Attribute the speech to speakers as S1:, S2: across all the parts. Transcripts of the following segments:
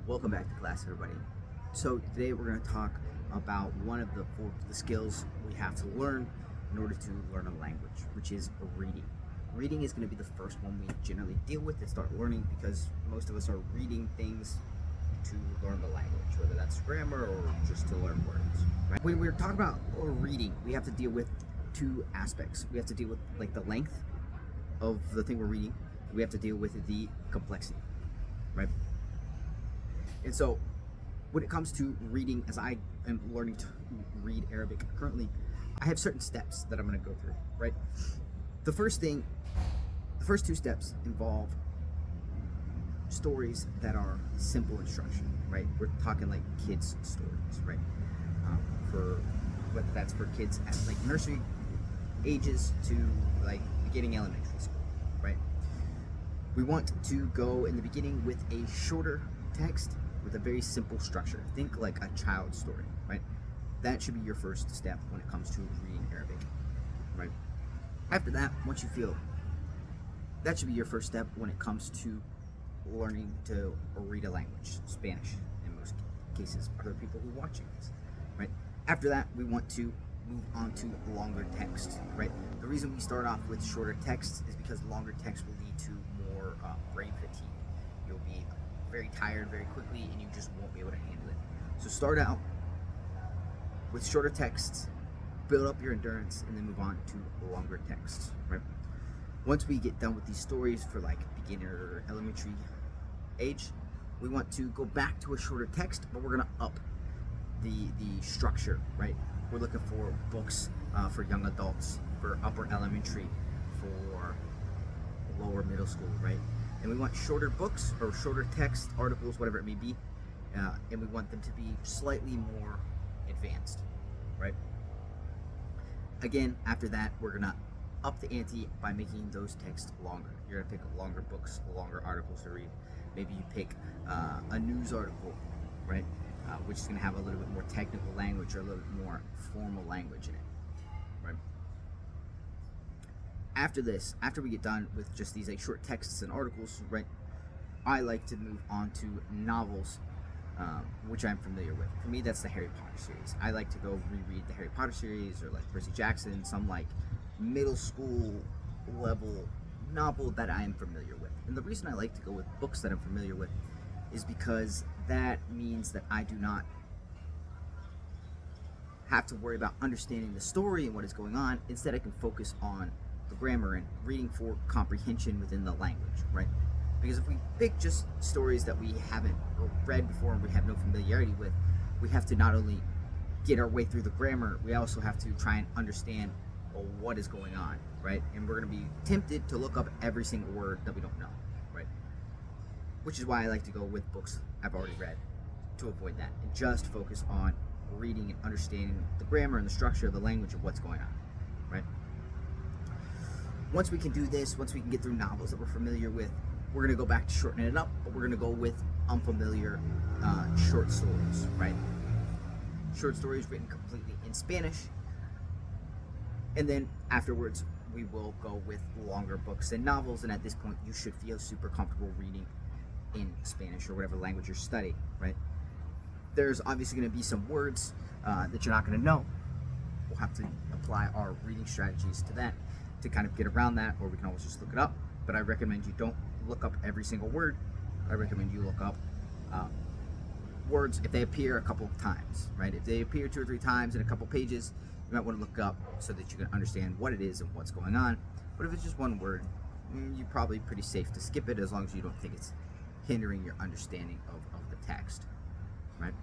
S1: Welcome back to class, everybody. So today we're going to talk about one of the skills we have to learn in order to learn a language, which is reading. Reading is going to be the first one we generally deal with and start learning because most of us are reading things to learn the language, whether that's grammar or just to learn words. Right? When we're talking about reading, we have to deal with two aspects. We have to deal with like the length of the thing we're reading. We have to deal with the complexity, right? And so when it comes to reading, as I am learning to read Arabic currently, I have certain steps that I'm going to go through, right? The first two steps involve stories that are simple in structure, right? We're talking like kids' stories, right? For whether that's for kids at like nursery ages to like beginning elementary school, right? We want to go in the beginning with a shorter text with a very simple structure. Think like a child's story, right? That should be your first step when it comes to reading Arabic, right? After that, once you feel that should be your first step when it comes to learning to read a language, Spanish in most cases, other people who are watching this, right? After that, we want to move on to longer text, right? The reason we start off with shorter texts is because longer text will lead to more brain fatigue. You'll be very tired very quickly and you just won't be able to handle it. So start out with shorter texts, build up your endurance, and then move on to longer texts, right? Once we get done with these stories for like beginner or elementary age, we want to go back to a shorter text, but we're gonna up the structure, right? We're looking for books for young adults, for upper elementary, for lower middle school, right? And we want shorter books or shorter text, articles, whatever it may be, and we want them to be slightly more advanced, right? Again, after that, we're gonna up the ante by making those texts longer. You're gonna pick longer books, longer articles to read. Maybe you pick a news article, right? Which is gonna have a little bit more technical language or a little bit more formal language in it, right? After this, after we get done with just these like short texts and articles, right, I like to move on to novels, which I'm familiar with. For me, that's the Harry Potter series. I like to go reread the Harry Potter series or like Percy Jackson, some like middle school level novel that I am familiar with. And the reason I like to go with books that I'm familiar with is because that means that I do not have to worry about understanding the story and what is going on. Instead, I can focus on the grammar and reading for comprehension within the language, right? Because if we pick just stories that we haven't read before and we have no familiarity with, we have to not only get our way through the grammar, we also have to try and understand what is going on, right? And we're going to be tempted to look up every single word that we don't know, right? Which is why I like to go with books I've already read to avoid that and just focus on reading and understanding the grammar and the structure of the language of what's going on, right? Once we can do this, once we can get through novels that we're familiar with, we're going to go back to shortening it up, but we're going to go with unfamiliar short stories, right? Short stories written completely in Spanish. And then afterwards, we will go with longer books and novels. And at this point, you should feel super comfortable reading in Spanish or whatever language you're studying, right? There's obviously going to be some words that you're not going to know. We'll have to apply our reading strategies to that to kind of get around that, or we can always just look it up. But I recommend you don't look up every single word. I recommend you look up words if they appear a couple of times, right? If they appear 2 or 3 times in a couple pages, you might want to look up so that you can understand what it is and what's going on. But if it's just one word, you're probably pretty safe to skip it as long as you don't think it's hindering your understanding of the text, right?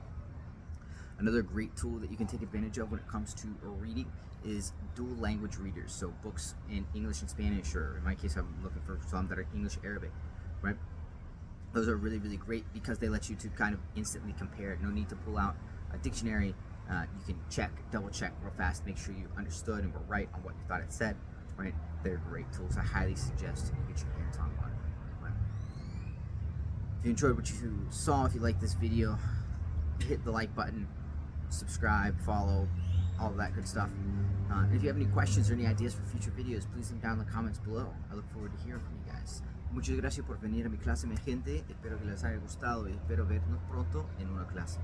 S1: Another great tool that you can take advantage of when it comes to reading is dual language readers. So books in English and Spanish, or in my case, I'm looking for some that are English Arabic, right? Those are really, really great because they let you to kind of instantly compare. No need to pull out a dictionary. You can double check real fast, make sure you understood and were right on what you thought it said, right? They're great tools. I highly suggest you get your hands on one. Right? If you enjoyed what you saw, if you liked this video, hit the like button, subscribe, follow, all of that good stuff. And if you have any questions or any ideas for future videos, please leave down in the comments below. I look forward to hearing from you guys. Muchas gracias por venir a mi clase emergente. Espero que les haya gustado y espero vernos pronto en una clase.